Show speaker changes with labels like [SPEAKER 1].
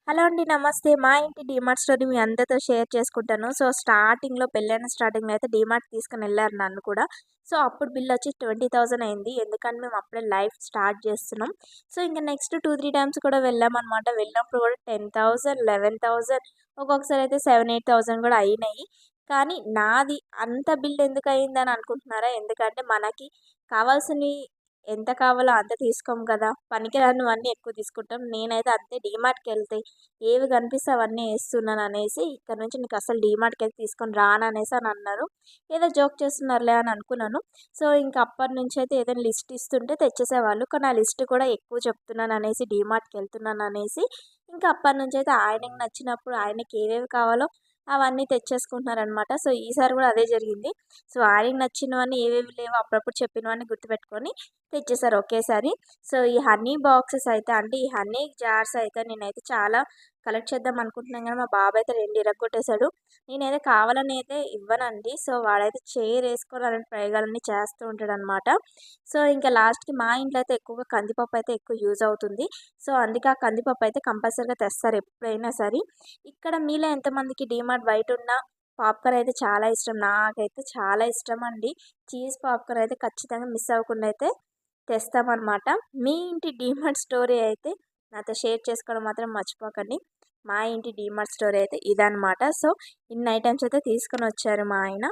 [SPEAKER 1] Hello అండి. నమస్తే. మా ఇంటి డీమార్ట్ స్టోరీ మీ అందరితో షేర్ చేసుకుంటాను. సో, పెళ్ళైన స్టార్టింగ్‌లో అయితే డీమార్ట్‌కి తీసుకొనెళ్లారు నన్ను కూడా. సో, అప్పుడు బిల్లొచ్చి 20,000 అయింది. ఎందుకంటే మేము అప్పుడే లైఫ్ స్టార్ట్ చేస్తున్నాం. సో, ఇంక నెక్స్ట్ 2, 3 టైమ్స్ కూడా వెళ్ళామనమాట. వెళ్ళినప్పుడు కూడా 10,000, 11,000 ఒక్కొక్కసారి అయితే 7, 8,000 కూడా అయినాయి. కానీ నాది అంత బిల్ ఎందుకయిందని అనుకుంటున్నారా? ఎందుకంటే మనకి కావాల్సినవి ఎంత కావాలో అంత తీసుకోము కదా! పనికిరానివన్నీ ఎక్కువ తీసుకుంటాం. నేనైతే అంతే డీమార్ట్‌కెళ్తే ఏవి కనిపిస్తే అవన్నీ ఏస్తున్నాననేసి, "ఇక్కడి నుంచి నీకసలు డీమార్ట్‌కైతే తీసుకొని రాననేసి" అని అన్నారు. ఏదో జోక్ చేస్తున్నారులే అని అనుకున్నాను. సో, ఇంక అప్పటినుంచయితే ఏదైనా లిస్ట్ ఇస్తుంటే తెచ్చేసేవాళ్ళు. కానీ ఆ లిస్ట్ కూడా ఎక్కువ చెప్తున్నాననేసి డీమార్ట్‌కెళ్తున్నాననేసి, ఇంకా అప్పటినుంచయితే ఆయనకి నచ్చినప్పుడు ఆయనకి ఏవేవి కావాలో అవన్నీ తెచ్చేసుకుంటున్నారనమాట. సో, ఈసారి కూడా అదే జరిగింది. సో, ఆయనకి నచ్చినవన్నీ ఏవేవి లేవో అప్పుడప్పుడు చెప్పినవన్నీ గుర్తుపెట్టుకొని తెచ్చేసారు ఒకేసారి. సో, ఈ హనీ బాక్సెస్ అయితే అంటే ఈ హనీ జార్స్ అయితే నేనైతే చాలా కలెక్ట్ చేద్దాం అనుకుంటున్నాను గానీ, మా బాబయితే 2 ఇరగ్గొట్టేసాడు. నేనైతే కావాలని అయితే ఇవ్వనండి. సో, వాడైతే చైరేసుకొని అలాంటి ప్రయోగాలన్నీ చేస్తూ ఉంటాడనమాట. సో, ఇంకా లాస్ట్‌కి మా ఇంట్లో అయితే ఎక్కువగా కందిపప్పు అయితే ఎక్కువ యూజ్ అవుతుంది. సో, అందుకే ఆ కందిపప్పు అయితే కంపల్సరీగా తెస్తారు ఎప్పుడైనా సరే. ఇక్కడ మీలో ఎంతమందికి డీమార్ట్ బయటున్న పాప్‌కార్న్ అయితే చాలా ఇష్టం. నాకైతే చాలా ఇష్టమండి. చీజ్ పాప్‌కార్న్ అయితే ఖచ్చితంగా మిస్ అవ్వకుండా అయితే తెస్తామనమాట. మీ ఇంటి డీమార్ట్ స్టోరీ అయితే నాతో షేర్ చేసుకోవడం మాత్రం మర్చిపోకండి. మా ఇంటి డీమార్ట్ స్టోరీ అయితే ఇదనమాట. సో, ఇన్ని ఐటెమ్స్ అయితే తీసుకొనొచ్చారు మా ఆయన.